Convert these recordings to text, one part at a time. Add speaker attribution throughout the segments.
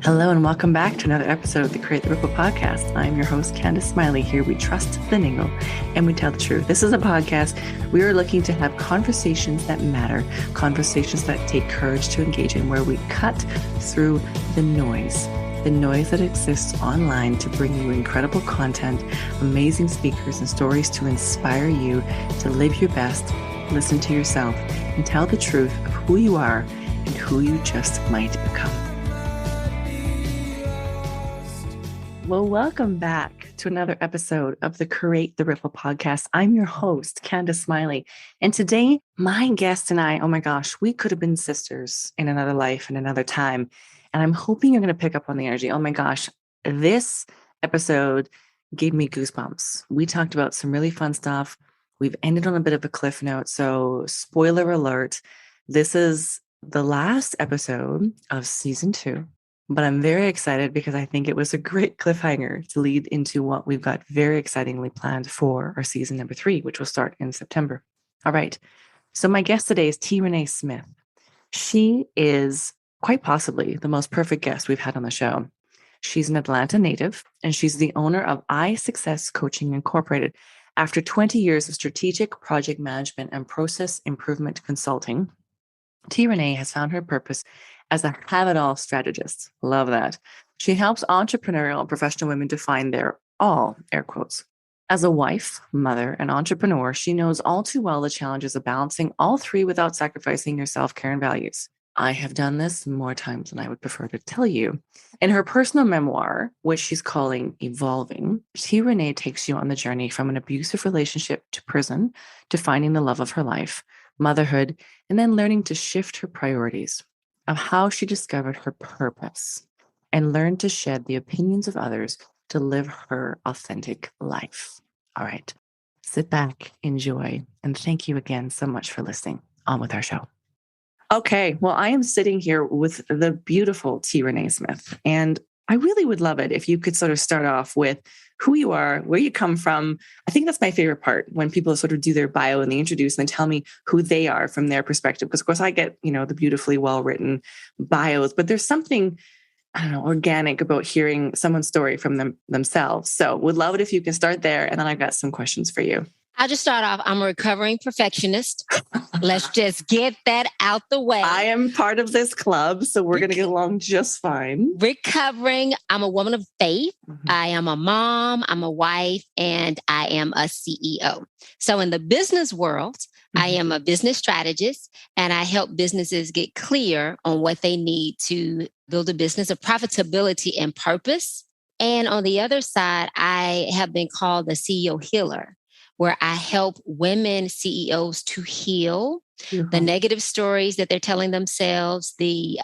Speaker 1: Hello and welcome back to another episode of the Create the Ripple podcast. I'm your host, Candice Smiley. Here we trust the ningle and we tell the truth. This is a podcast. We are looking to have conversations that matter, conversations that take courage to engage in, where we cut through the noise that exists online to bring you incredible content, amazing speakers, and stories to inspire you to live your best, listen to yourself, and tell the truth of who you are and who you just might become. Well, welcome back to another episode of the Create the Ripple podcast. I'm your host, Candice Smiley. And today, my guest and I, oh my gosh, we could have been sisters in another life and another time. And I'm hoping you're going to pick up on the energy. Oh my gosh, this episode gave me goosebumps. We talked about some really fun stuff. We've ended on a bit of a cliff note. So spoiler alert, this is the last episode of season 2. But I'm very excited because I think it was a great cliffhanger to lead into what we've got very excitingly planned for our season number 3, which will start in September. All right. So my guest today is Renee Smith. She is quite possibly the most perfect guest we've had on the show. She's an Atlanta native, and she's the owner of iSuccess Coaching Incorporated. After 20 years of strategic project management and process improvement consulting, Renee has found her purpose as a have-it-all strategist. Love that. She helps entrepreneurial and professional women to find their all, air quotes. As a wife, mother, and entrepreneur, she knows all too well the challenges of balancing all three without sacrificing your self-care and values. I have done this more times than I would prefer to tell you. In her personal memoir, which she's calling Evolving, Renee takes you on the journey from an abusive relationship to prison to finding the love of her life, motherhood, and then learning to shift her priorities, of how she discovered her purpose and learned to shed the opinions of others to live her authentic life. All right, sit back, enjoy, and thank you again so much for listening. On with our show. Okay, well, I am sitting here with the beautiful Renee Smith, and I really would love it if you could sort of start off with who you are, where you come from. I think that's my favorite part, when people sort of do their bio and they introduce and they tell me who they are from their perspective. Because of course I get, the beautifully well-written bios, but there's something, I don't know, organic about hearing someone's story from themselves. So would love it if you can start there. And then I've got some questions for you.
Speaker 2: I'll just start off. I'm a recovering perfectionist. Let's just get that out the way.
Speaker 1: I am part of this club, so we're going to get along just fine.
Speaker 2: Recovering. I'm a woman of faith. Mm-hmm. I am a mom. I'm a wife, and I am a CEO. So in the business world, I am a business strategist, and I help businesses get clear on what they need to build a business of profitability and purpose. And on the other side, I have been called the CEO healer, where I help women CEOs to heal the negative stories that they're telling themselves, the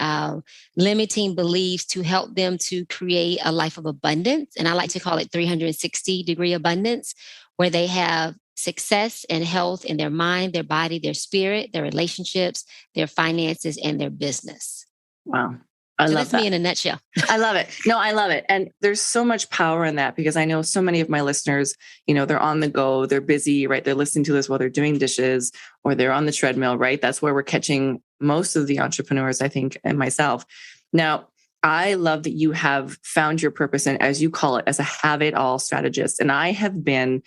Speaker 2: limiting beliefs, to help them to create a life of abundance. And I like to call it 360-degree abundance, where they have success and health in their mind, their body, their spirit, their relationships, their finances, and their business.
Speaker 1: Wow. I love that.
Speaker 2: That's me in a nutshell.
Speaker 1: I love it. No, I love it. And there's so much power in that, because I know so many of my listeners, they're on the go, they're busy, right? They're listening to this while they're doing dishes or they're on the treadmill, right? That's where we're catching most of the entrepreneurs, I think, and myself. Now, I love that you have found your purpose, and as you call it, as a have-it-all strategist. And I have been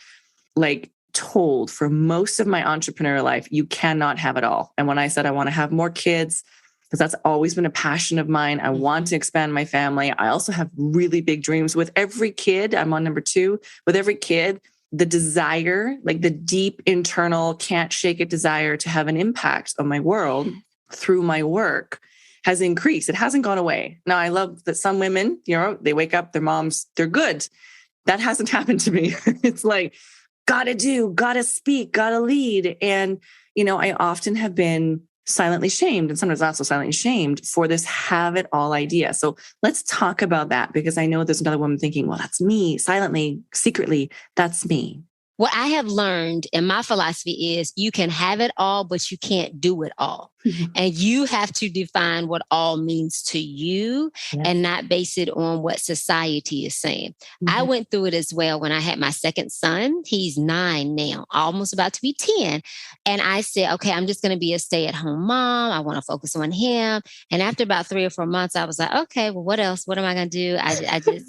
Speaker 1: told for most of my entrepreneurial life, you cannot have it all. And when I said I want to have more kids, because that's always been a passion of mine, I want to expand my family. I also have really big dreams with every kid. I'm on number 2. With every kid, the desire, the deep internal, can't shake it desire to have an impact on my world through my work has increased. It hasn't gone away. Now, I love that some women, they wake up, their moms, they're good. That hasn't happened to me. It's gotta do, gotta speak, gotta lead. And, I often have been silently shamed, and sometimes also silently shamed for this have it all idea. So let's talk about that, because I know there's another woman thinking, well, that's me, silently, secretly, that's me.
Speaker 2: What I have learned and my philosophy is you can have it all, but you can't do it all. And you have to define what all means to you and not base it on what society is saying. I went through it as well when I had my second son. He's 9 now, almost about to be 10. And I said, okay, I'm just going to be a stay-at-home mom. I want to focus on him. And after about 3 or 4 months, I was like, okay, well, what else? What am I going to do? I just,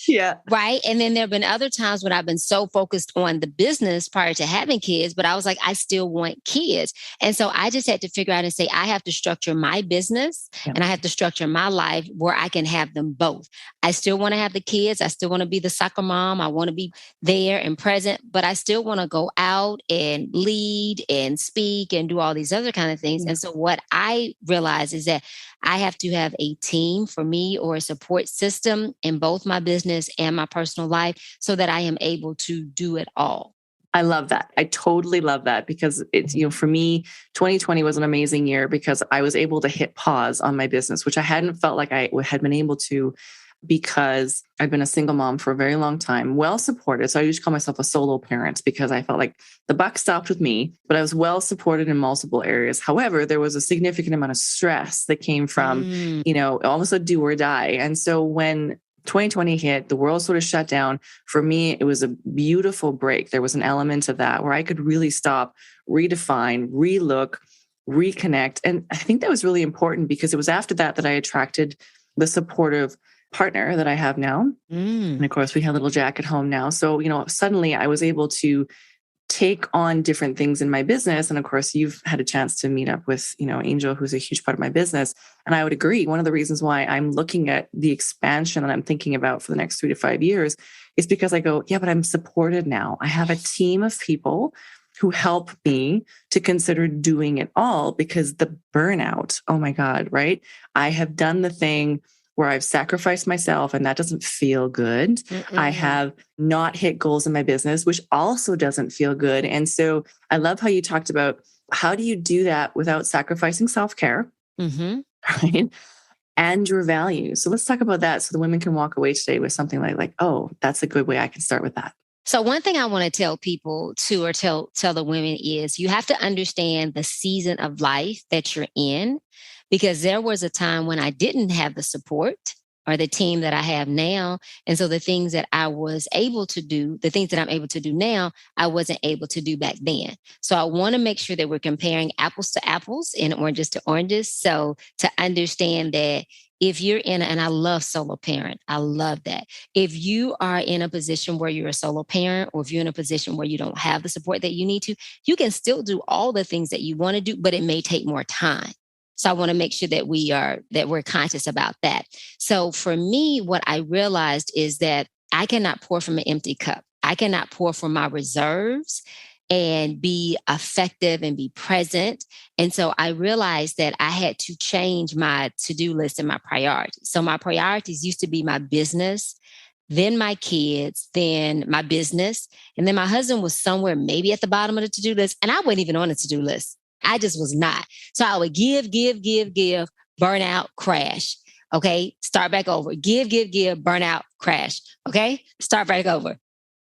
Speaker 1: Yeah.
Speaker 2: Right. And then there have been other times when I've been so focused on the business prior to having kids, but I was like, I still want kids. And so I just had to figure out and say, I have to structure my business and I have to structure my life where I can have them both. I still want to have the kids. I still want to be the soccer mom. I want to be there and present, but I still want to go out and lead and speak and do all these other kind of things. And so what I realized is that I have to have a team for me or a support system in both my business and my personal life so that I am able to do it all.
Speaker 1: I love that. I totally love that because it's, for me, 2020 was an amazing year because I was able to hit pause on my business, which I hadn't felt like I had been able to because I've been a single mom for a very long time, well supported. So I used to call myself a solo parent because I felt like the buck stopped with me, but I was well supported in multiple areas. However, there was a significant amount of stress that came from, almost a do or die. And so when 2020 hit, the world sort of shut down. For me, it was a beautiful break. There was an element of that where I could really stop, redefine, relook, reconnect. And I think that was really important because it was after that that I attracted the supportive partner that I have now. And of course, we have little Jack at home now. So, suddenly I was able to take on different things in my business. And of course, you've had a chance to meet up with, Angel, who's a huge part of my business. And I would agree. One of the reasons why I'm looking at the expansion that I'm thinking about for the next 3 to 5 years is because I go, yeah, but I'm supported now. I have a team of people who help me to consider doing it all because the burnout, oh my God, right? I have done the thing where I've sacrificed myself and that doesn't feel good. I have not hit goals in my business, which also doesn't feel good. And so I love how you talked about how do you do that without sacrificing self-care, right? And your values. So let's talk about that so the women can walk away today with something like, oh, that's a good way I can start with that.
Speaker 2: So one thing I want to tell people too, or tell the women is you have to understand the season of life that you're in, because there was a time when I didn't have the support or the team that I have now. And so the things that I was able to do, the things that I'm able to do now, I wasn't able to do back then. So I want to make sure that we're comparing apples to apples and oranges to oranges. So to understand that if you're and I love solo parent, I love that. If you are in a position where you're a solo parent, or if you're in a position where you don't have the support that you need to, you can still do all the things that you want to do, but it may take more time. So I want to make sure that we're conscious about that. So for me, what I realized is that I cannot pour from an empty cup. I cannot pour from my reserves and be effective and be present. And so I realized that I had to change my to-do list and my priorities. So my priorities used to be my business, then my kids, then my business. And then my husband was somewhere maybe at the bottom of the to-do list. And I wasn't even on the to-do list. I just was not. So I would give, burn out, crash. Okay. Start back over. Give, burn out, crash. Okay. Start back over.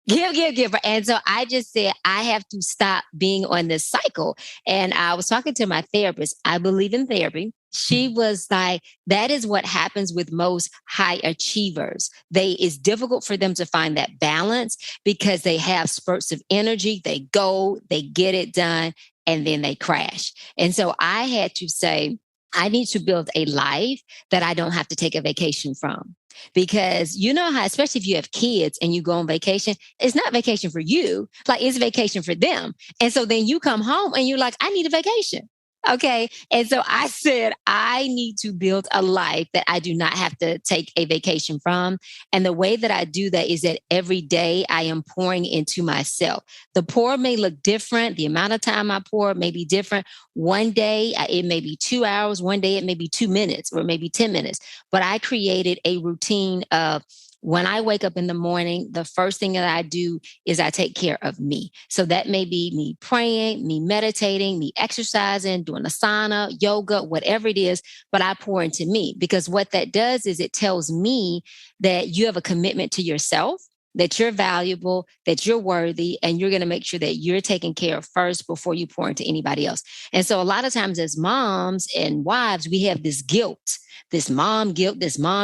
Speaker 2: Give. And so I just said, I have to stop being on this cycle. And I was talking to my therapist. I believe in therapy. She was like, that is what happens with most high achievers. It's difficult for them to find that balance because they have spurts of energy. They go, they get it done, and then they crash. And so I had to say, I need to build a life that I don't have to take a vacation from. Because you know how, especially if you have kids and you go on vacation, it's not vacation for you, like it's vacation for them. And so then you come home and you're like, I need a vacation. Okay. And so I said, I need to build a life that I do not have to take a vacation from. And the way that I do that is that every day I am pouring into myself. The pour may look different. The amount of time I pour may be different. One day it may be 2 hours. One day it may be 2 minutes or maybe 10 minutes. But I created a routine of when I wake up in the morning, the first thing that I do is I take care of me. So that may be me praying, me meditating, me exercising, doing asana, yoga, whatever it is, but I pour into me because what that does is it tells me that you have a commitment to yourself. that you're valuable, that you're worthy, and you're going to make sure that you're taken care of first before you pour into anybody else. And so a lot of times as moms and wives, we have this guilt, this mom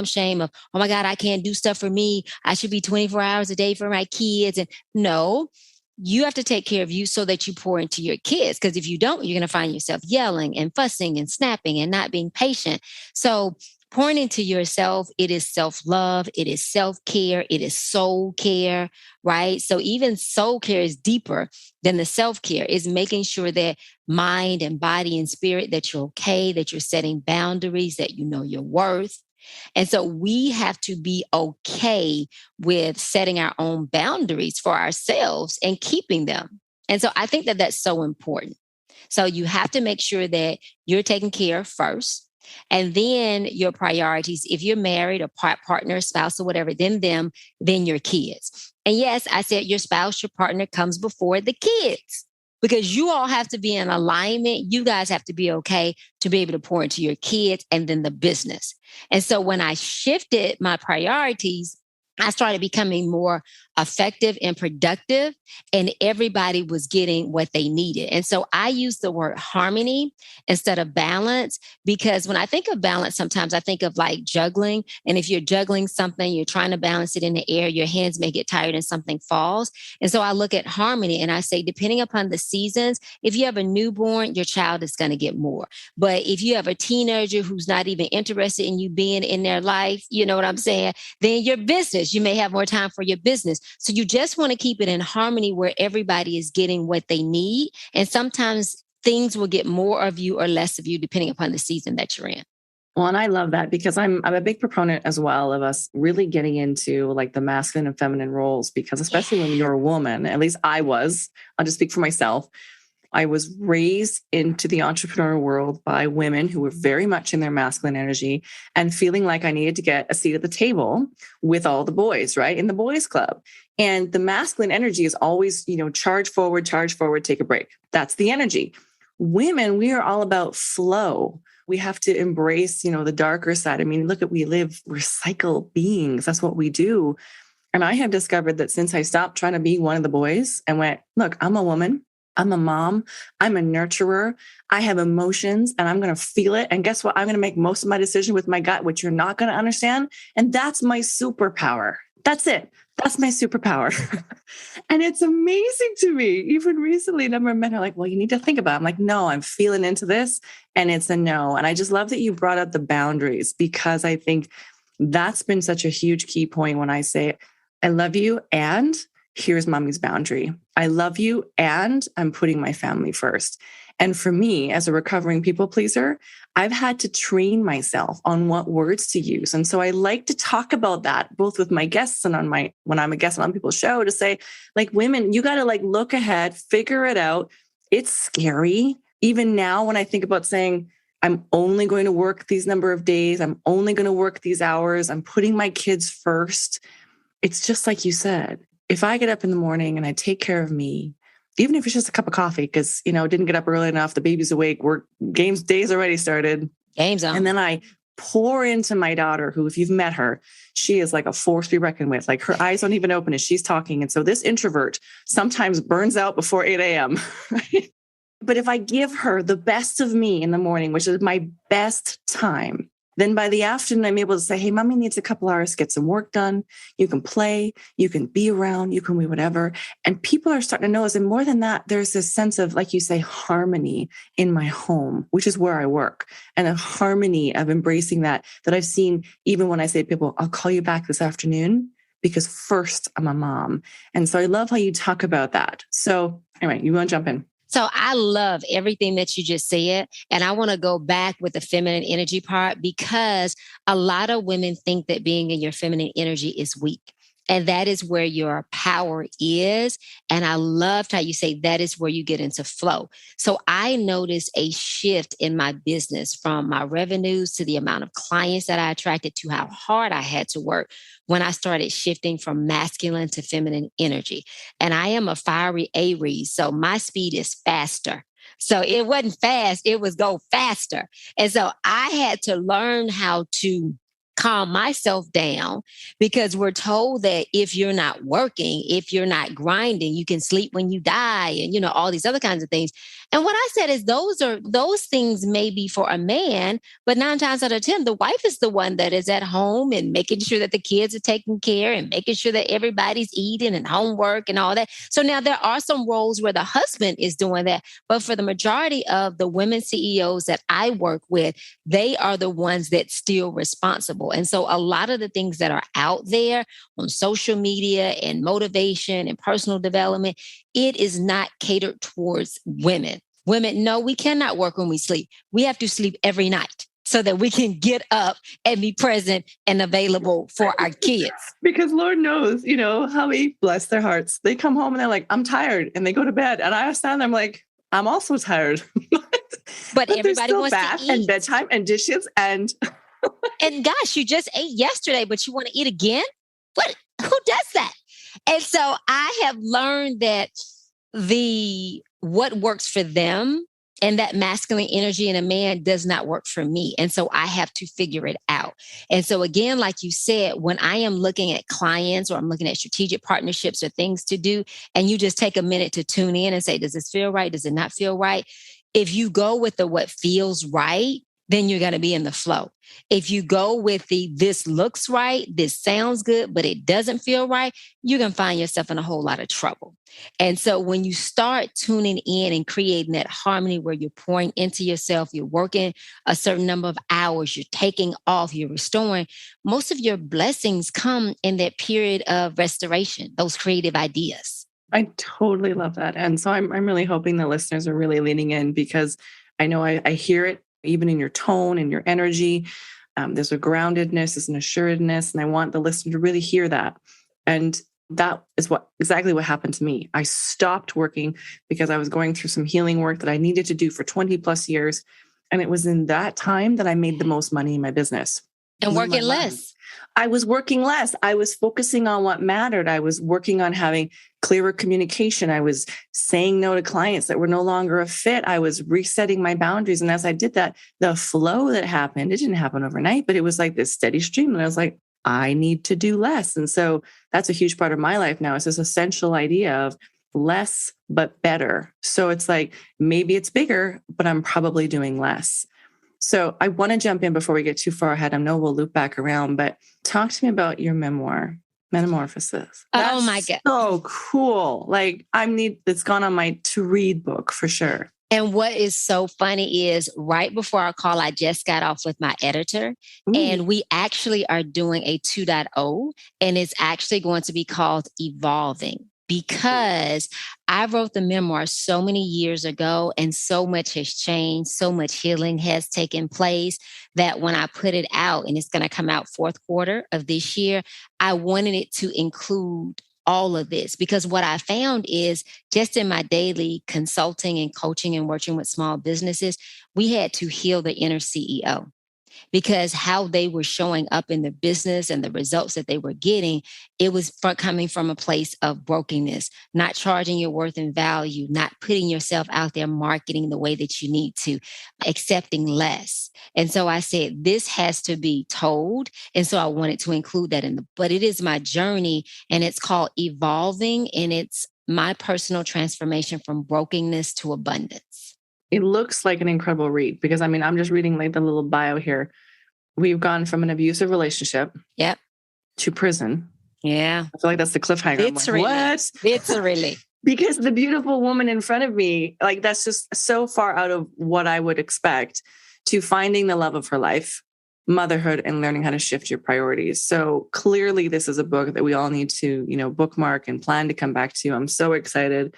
Speaker 2: shame of, oh my God, I can't do stuff for me. I should be 24 hours a day for my kids. And no, you have to take care of you so that you pour into your kids. Because if you don't, you're going to find yourself yelling and fussing and snapping and not being patient. So pouring into yourself, it is self-love, it is self-care, it is soul care, right? So even soul care is deeper than the self-care. Is making sure that mind and body and spirit, that you're okay, that you're setting boundaries, that you know your worth. And so we have to be okay with setting our own boundaries for ourselves and keeping them. And so I think that that's so important. So you have to make sure that you're taken care of first. And then your priorities, if you're married or partner, spouse, or whatever, then them, then your kids. And yes, I said your spouse, your partner comes before the kids, because you all have to be in alignment. You guys have to be okay to be able to pour into your kids and then the business. And so when I shifted my priorities, I started becoming more effective and productive, and everybody was getting what they needed. And so I use the word harmony instead of balance, because when I think of balance, sometimes I think of like juggling. And if you're juggling something, you're trying to balance it in the air, your hands may get tired and something falls. And so I look at harmony and I say, depending upon the seasons, if you have a newborn, your child is going to get more. But if you have a teenager who's not even interested in you being in their life, you know what I'm saying? Then your business, you may have more time for your business. So you just want to keep it in harmony where everybody is getting what they need. And sometimes things will get more of you or less of you, depending upon the season that you're in.
Speaker 1: Well, and I love that, because I'm a big proponent as well of us really getting into like the masculine and feminine roles, because especially when you're a woman, at least I'll just speak for myself. I was raised into the entrepreneurial world by women who were very much in their masculine energy and feeling like I needed to get a seat at the table with all the boys, right? In the boys club. And the masculine energy is always, charge forward, take a break. That's the energy. Women, we are all about flow. We have to embrace, the darker side. I mean, we're cycle beings. That's what we do. And I have discovered that since I stopped trying to be one of the boys and went, look, I'm a woman. I'm a mom. I'm a nurturer. I have emotions and I'm going to feel it. And guess what? I'm going to make most of my decision with my gut, which you're not going to understand. And that's my superpower. That's it. That's my superpower. And it's amazing to me. Even recently, a number of men are like, well, you need to think about it. I'm like, no, I'm feeling into this. And it's a no. And I just love that you brought up the boundaries, because I think that's been such a huge key point when I say, I love you and here's mommy's boundary. I love you and I'm putting my family first. And for me, as a recovering people pleaser, I've had to train myself on what words to use. And so I like to talk about that both with my guests and when I'm a guest on people's show, to say, like, women, you got to look ahead, figure it out. It's scary. Even now, when I think about saying, I'm only going to work these number of days, I'm only going to work these hours, I'm putting my kids first. It's just like you said. If I get up in the morning and I take care of me, even if it's just a cup of coffee, because, didn't get up early enough, the baby's awake, day's already started.
Speaker 2: Game's on.
Speaker 1: And then I pour into my daughter, who, if you've met her, she is like a force to be reckoned with. Like, her eyes don't even open as she's talking. And so this introvert sometimes burns out before 8 a.m. Right? But if I give her the best of me in the morning, which is my best time, then by the afternoon, I'm able to say, hey, mommy needs a couple hours to get some work done. You can play, you can be around, you can do whatever. And people are starting to notice. And more than that, there's this sense of, like you say, harmony in my home, which is where I work, and a harmony of embracing that I've seen even when I say to people, I'll call you back this afternoon, because first I'm a mom. And so I love how you talk about that. So anyway, you want to jump in?
Speaker 2: So I love everything that you just said. And I want to go back with the feminine energy part, because a lot of women think that being in your feminine energy is weak. And that is where your power is. And I loved how you say that is where you get into flow. So I noticed a shift in my business, from my revenues to the amount of clients that I attracted to how hard I had to work when I started shifting from masculine to feminine energy. And I am a fiery Aries, so my speed is faster. So it wasn't fast, it was go faster. And so I had to learn how to calm myself down, because we're told that if you're not working, if you're not grinding, you can sleep when you die, and all these other kinds of things. And what I said is those things may be for a man, but 9 times out of 10, the wife is the one that is at home and making sure that the kids are taken care and making sure that everybody's eating and homework and all that. So now there are some roles where the husband is doing that, but for the majority of the women CEOs that I work with, they are the ones that still responsible. And so a lot of the things that are out there on social media and motivation and personal development, it is not catered towards women. Women, no, we cannot work when we sleep. We have to sleep every night so that we can get up and be present and available for our kids.
Speaker 1: Because Lord knows, how we bless their hearts. They come home and they're like, I'm tired. And they go to bed. And I stand there, I'm like, I'm also tired.
Speaker 2: But everybody
Speaker 1: still
Speaker 2: wants
Speaker 1: bath
Speaker 2: to eat.
Speaker 1: And bedtime and dishes and
Speaker 2: and gosh, you just ate yesterday, but you want to eat again? Who does that? And so I have learned that what works for them and that masculine energy in a man does not work for me. And so I have to figure it out. And so again, like you said, when I am looking at clients or I'm looking at strategic partnerships or things to do, and you just take a minute to tune in and say, does this feel right? Does it not feel right? If you go with the what feels right, then you're going to be in the flow. If you go with this looks right, this sounds good, but it doesn't feel right, you're going to find yourself in a whole lot of trouble. And so when you start tuning in and creating that harmony where you're pouring into yourself, you're working a certain number of hours, you're taking off, you're restoring, most of your blessings come in that period of restoration, those creative ideas.
Speaker 1: I totally love that. And so I'm really hoping the listeners are really leaning in, because I know I hear it even in your tone and your energy. There's a groundedness, there's an assuredness, and I want the listener to really hear that. And that is exactly what happened to me. I stopped working because I was going through some healing work that I needed to do for 20 plus years. And it was in that time that I made the most money in my business.
Speaker 2: And working less.
Speaker 1: I was working less. I was focusing on what mattered. I was working on having clearer communication. I was saying no to clients that were no longer a fit. I was resetting my boundaries. And as I did that, the flow that happened, it didn't happen overnight, but it was like this steady stream. And I was like, I need to do less. And so that's a huge part of my life now. It's this essential idea of less, but better. So it's like, maybe it's bigger, but I'm probably doing less. So I want to jump in before we get too far ahead. I know we'll loop back around, but talk to me about your memoir, Metamorphosis.
Speaker 2: Oh my God.
Speaker 1: So cool. Like it's gone on my to read book for sure.
Speaker 2: And what is so funny is right before our call, I just got off with my editor. Ooh. And we actually are doing a 2.0, and it's actually going to be called Evolving. Because I wrote the memoir so many years ago and so much has changed, so much healing has taken place that when I put it out, and it's going to come out fourth quarter of this year, I wanted it to include all of this, because what I found is just in my daily consulting and coaching and working with small businesses, we had to heal the inner CEO. Because how they were showing up in the business and the results that they were getting, it was coming from a place of brokenness, not charging your worth and value, not putting yourself out there marketing the way that you need to, accepting less. And so I said, this has to be told. And so I wanted to include that but it is my journey, and it's called Evolving, and it's my personal transformation from brokenness to abundance.
Speaker 1: It looks like an incredible read, because I'm just reading like the little bio here. We've gone from an abusive relationship to prison.
Speaker 2: Yeah.
Speaker 1: I feel like that's the cliffhanger.
Speaker 2: It's like, what? It's really.
Speaker 1: Because the beautiful woman in front of me, like that's just so far out of what I would expect, to finding the love of her life, motherhood, and learning how to shift your priorities. So clearly this is a book that we all need to, bookmark and plan to come back to. I'm so excited.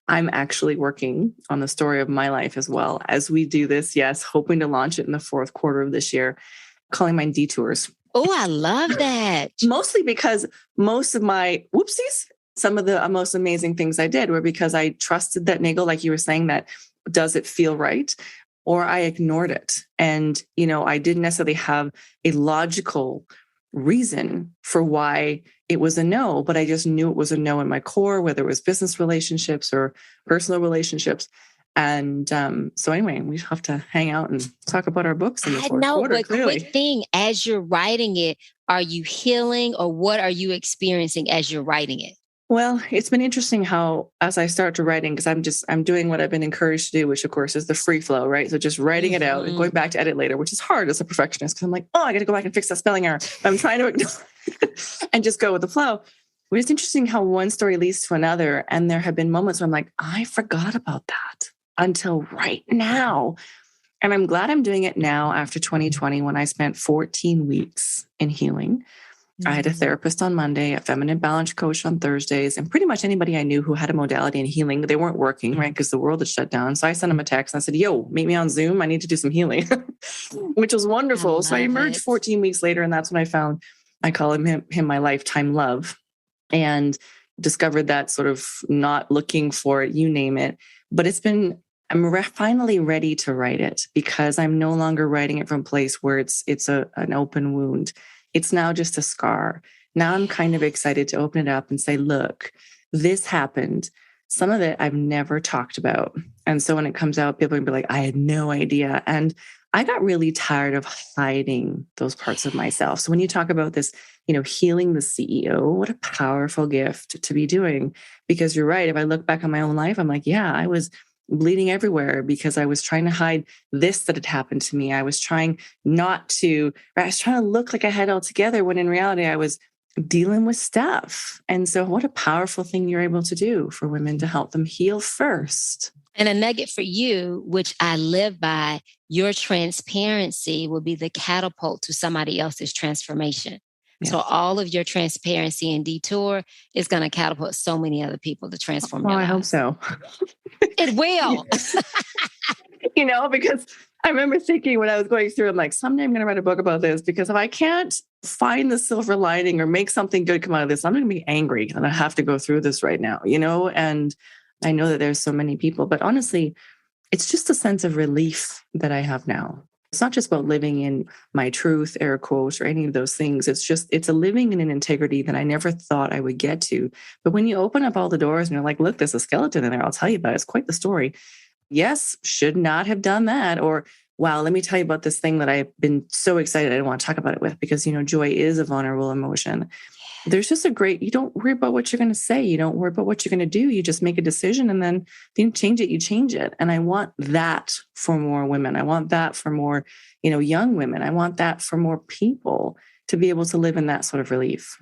Speaker 1: I'm actually working on the story of my life as well as we do this. Yes, hoping to launch it in the fourth quarter of this year, calling mine Detours.
Speaker 2: Oh, I love that.
Speaker 1: Mostly because most of my whoopsies, some of the most amazing things I did were because I trusted that niggle, like you were saying, that does it feel right? Or I ignored it. And, I didn't necessarily have a logical reason for why it was a no, but I just knew it was a no in my core, whether it was business relationships or personal relationships. And so anyway, we have to hang out and talk about our books in the fourth quarter,
Speaker 2: but
Speaker 1: clearly.
Speaker 2: quick thing, as you're writing it, are you healing or what are you experiencing as you're writing it?
Speaker 1: Well, it's been interesting how, as I start to writing, because I'm doing what I've been encouraged to do, which of course is the free flow, right? So just writing it out and going back to edit later, which is hard as a perfectionist because I'm like, oh, I got to go back and fix that spelling error. But I'm trying to and just go with the flow. But it's interesting how one story leads to another. And there have been moments where I'm like, I forgot about that until right now. And I'm glad I'm doing it now after 2020 when I spent 14 weeks in healing. I had a therapist on Monday, a feminine balance coach on Thursdays, and pretty much anybody I knew who had a modality in healing, they weren't working, right? Because the world had shut down. So I sent them a text and I said, yo, meet me on Zoom. I need to do some healing, which was wonderful. So I emerged 14 weeks later, and that's when I found, I call him my lifetime love, and discovered that sort of not looking for it, you name it. But I'm finally ready to write it because I'm no longer writing it from a place where it's an open wound. It's now just a scar. Now I'm kind of excited to open it up and say, look, this happened. Some of it I've never talked about. And so when it comes out, people are gonna be like, I had no idea. And I got really tired of hiding those parts of myself. So when you talk about this, healing the CEO, what a powerful gift to be doing. Because you're right. If I look back on my own life, I'm like, yeah, I was bleeding everywhere because I was trying to hide this that had happened to me. I was trying to look like I had it all together when in reality I was dealing with stuff. And so what a powerful thing you're able to do for women to help them heal first.
Speaker 2: And a nugget for you, which I live by, your transparency will be the catapult to somebody else's transformation. Yes. So all of your transparency and detour is going to catapult so many other people to transform their lives.
Speaker 1: I hope so.
Speaker 2: It will.
Speaker 1: Because I remember thinking when I was going through, I'm like, someday I'm going to write a book about this, because if I can't find the silver lining or make something good come out of this, I'm going to be angry and I have to go through this right now, and I know that there's so many people, but honestly, it's just a sense of relief that I have now. It's not just about living in my truth, air quotes, or any of those things. It's a living in an integrity that I never thought I would get to. But when you open up all the doors and you're like, look, there's a skeleton in there, I'll tell you about it. It's quite the story. Yes, should not have done that. Or, wow, let me tell you about this thing that I've been so excited I didn't want to talk about it with, because, joy is a vulnerable emotion. There's just you don't worry about what you're going to say. You don't worry about what you're going to do. You just make a decision, and then if you change it, you change it. And I want that for more women. I want that for more, young women. I want that for more people to be able to live in that sort of relief.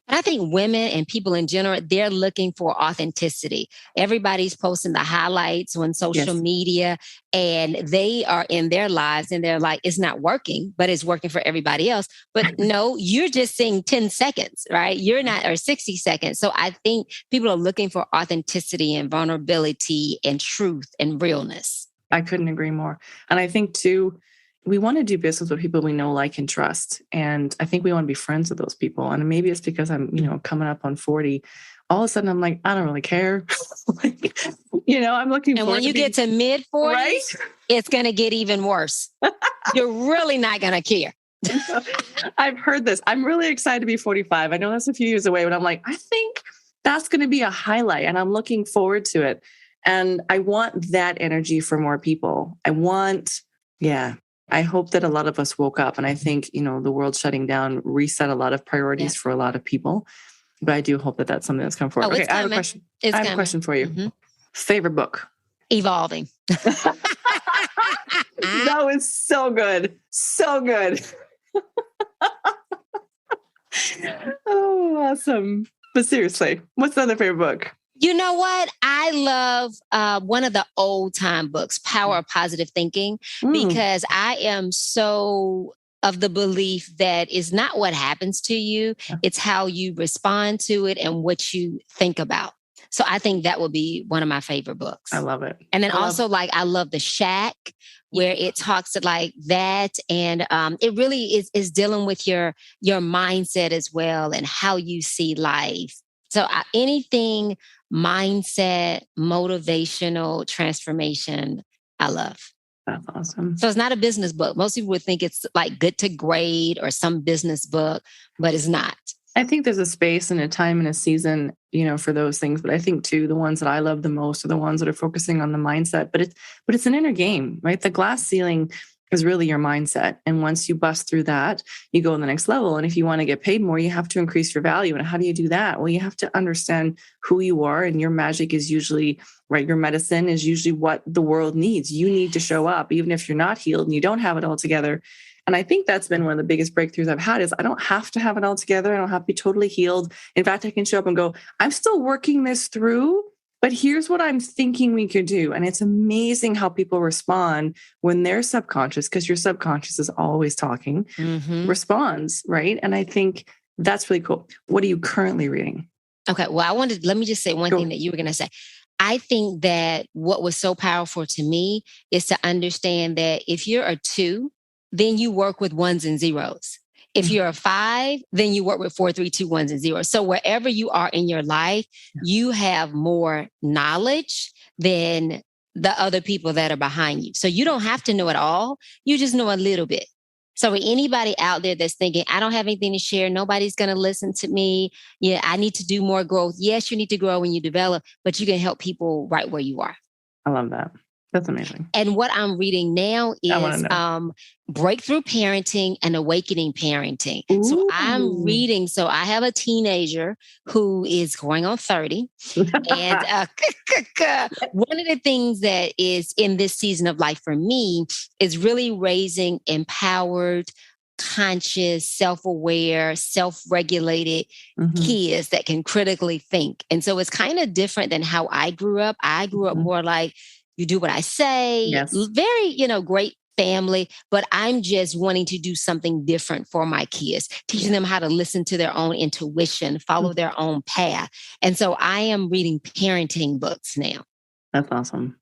Speaker 2: But I think women and people in general, they're looking for authenticity. Everybody's posting the highlights on social media, and they are in their lives and they're like, it's not working, but it's working for everybody else. But no, you're just seeing 10 seconds, right? You're not, or 60 seconds. So I think people are looking for authenticity and vulnerability and truth and realness.
Speaker 1: I couldn't agree more. And I think too, we want to do business with people we know, like, and trust. And I think we want to be friends with those people. And maybe it's because I'm, coming up on 40. All of a sudden I'm like, I don't really care. I'm looking
Speaker 2: And when you get to mid 40s, right? It's going to get even worse. You're really not going to care.
Speaker 1: I've heard this. I'm really excited to be 45. I know that's a few years away, but I'm like, I think that's going to be a highlight, and I'm looking forward to it. And I want that energy for more people. I hope that a lot of us woke up, and I think, the world shutting down reset a lot of priorities for a lot of people. But I do hope that that's something that's come forward. Okay, I have a question. I have a question for you. Mm-hmm. Favorite book?
Speaker 2: Evolving.
Speaker 1: That was so good. So good. Oh, awesome. But seriously, what's another favorite book?
Speaker 2: You know what? I love one of the old time books, Power of Positive Thinking, because I am so of the belief that it's not what happens to you. It's how you respond to it and what you think about. So I think that would be one of my favorite books.
Speaker 1: I love it.
Speaker 2: And then I love The Shack, where it talks like that. And it really is dealing with your mindset as well and how you see life. So anything mindset, motivational transformation, I love.
Speaker 1: That's awesome.
Speaker 2: So it's not a business book. Most people would think it's like Good to Great or some business book, but it's not.
Speaker 1: I think there's a space and a time and a season, for those things. But I think too, the ones that I love the most are the ones that are focusing on the mindset. But it's an inner game, right? The glass ceiling is really your mindset. And once you bust through that, you go to the next level. And if you want to get paid more, you have to increase your value. And how do you do that? Well, you have to understand who you are. And your magic is usually, right? Your medicine is usually what the world needs. You need to show up, even if you're not healed and you don't have it all together. And I think that's been one of the biggest breakthroughs I've had is I don't have to have it all together. I don't have to be totally healed. In fact, I can show up and go, I'm still working this through, but here's what I'm thinking we could do. And it's amazing how people respond when their subconscious, because your subconscious is always talking, responds, right? And I think that's really cool. What are you currently reading?
Speaker 2: Okay. Well, let me just say one thing that you were going to say. I think that what was so powerful to me is to understand that if you're a 2, then you work with 1s and 0s. If you're a 5, then you work with 4, 3, 2, 1s and 0s. So wherever you are in your life, you have more knowledge than the other people that are behind you. So you don't have to know it all. You just know a little bit. So for anybody out there that's thinking, I don't have anything to share, nobody's going to listen to me. Yeah, I need to do more growth. Yes, you need to grow when you develop, but you can help people right where you are.
Speaker 1: I love that. That's amazing.
Speaker 2: And what I'm reading now is Breakthrough Parenting and Awakening Parenting. Ooh. So I'm reading. So I have a teenager who is going on 30. And one of the things that is in this season of life for me is really raising empowered, conscious, self-aware, self-regulated kids that can critically think. And so it's kind of different than how I grew up. I grew up more like, you do what I say. Yes. Very, great family, but I'm just wanting to do something different for my kids, teaching them how to listen to their own intuition, follow their own path. And so I am reading parenting books now.
Speaker 1: That's awesome.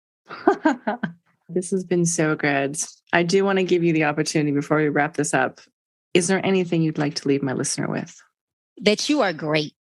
Speaker 1: This has been so good. I do want to give you the opportunity before we wrap this up. Is there anything you'd like to leave my listener with?
Speaker 2: That you are great.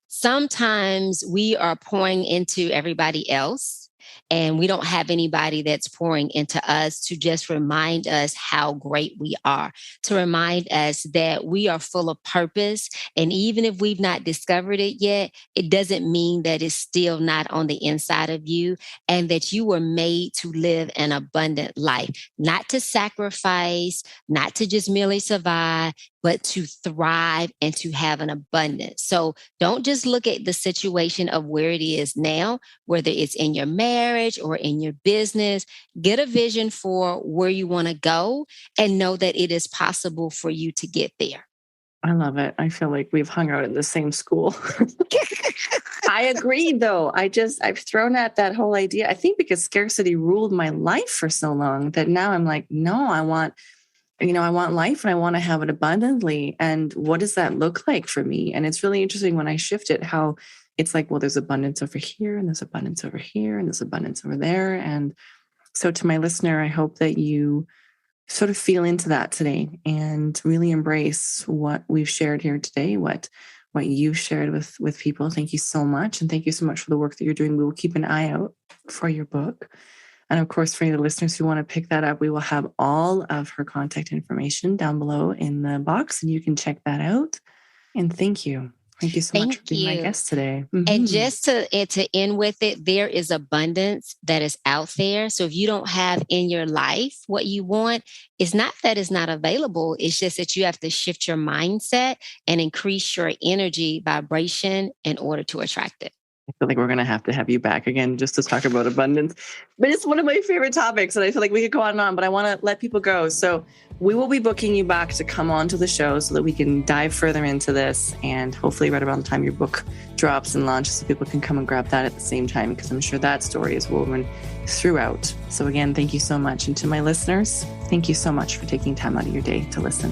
Speaker 2: Sometimes we are pouring into everybody else, and we don't have anybody that's pouring into us to just remind us how great we are, to remind us that we are full of purpose. And even if we've not discovered it yet, it doesn't mean that it's still not on the inside of you, and that you were made to live an abundant life, not to sacrifice, not to just merely survive, but to thrive and to have an abundance. So don't just look at the situation of where it is now, whether it's in your marriage or in your business. Get a vision for where you want to go and know that it is possible for you to get there.
Speaker 1: I love it. I feel like we've hung out in the same school. I agree, though. I've thrown at that whole idea. I think because scarcity ruled my life for so long that now I'm like, no, I want life and I want to have it abundantly. And what does that look like for me? And it's really interesting when I shift it, how it's like, well, there's abundance over here and there's abundance over here and there's abundance over there. And so to my listener, I hope that you sort of feel into that today and really embrace what we've shared here today, what you've shared with people. Thank you so much. And thank you so much for the work that you're doing. We will keep an eye out for your book. And of course, for any of the listeners who want to pick that up, we will have all of her contact information down below in the box, and you can check that out. And thank you. Thank you so much for being my guest today.
Speaker 2: And just to end with it, there is abundance that is out there. So if you don't have in your life what you want, it's not that it's not available. It's just that you have to shift your mindset and increase your energy vibration in order to attract it.
Speaker 1: I feel like we're going to have you back again just to talk about abundance. But it's one of my favorite topics, and I feel like we could go on and on, but I want to let people go. So we will be booking you back to come on to the show so that we can dive further into this, and hopefully right around the time your book drops and launches so people can come and grab that at the same time, because I'm sure that story is woven throughout. So again, thank you so much. And to my listeners, thank you so much for taking time out of your day to listen.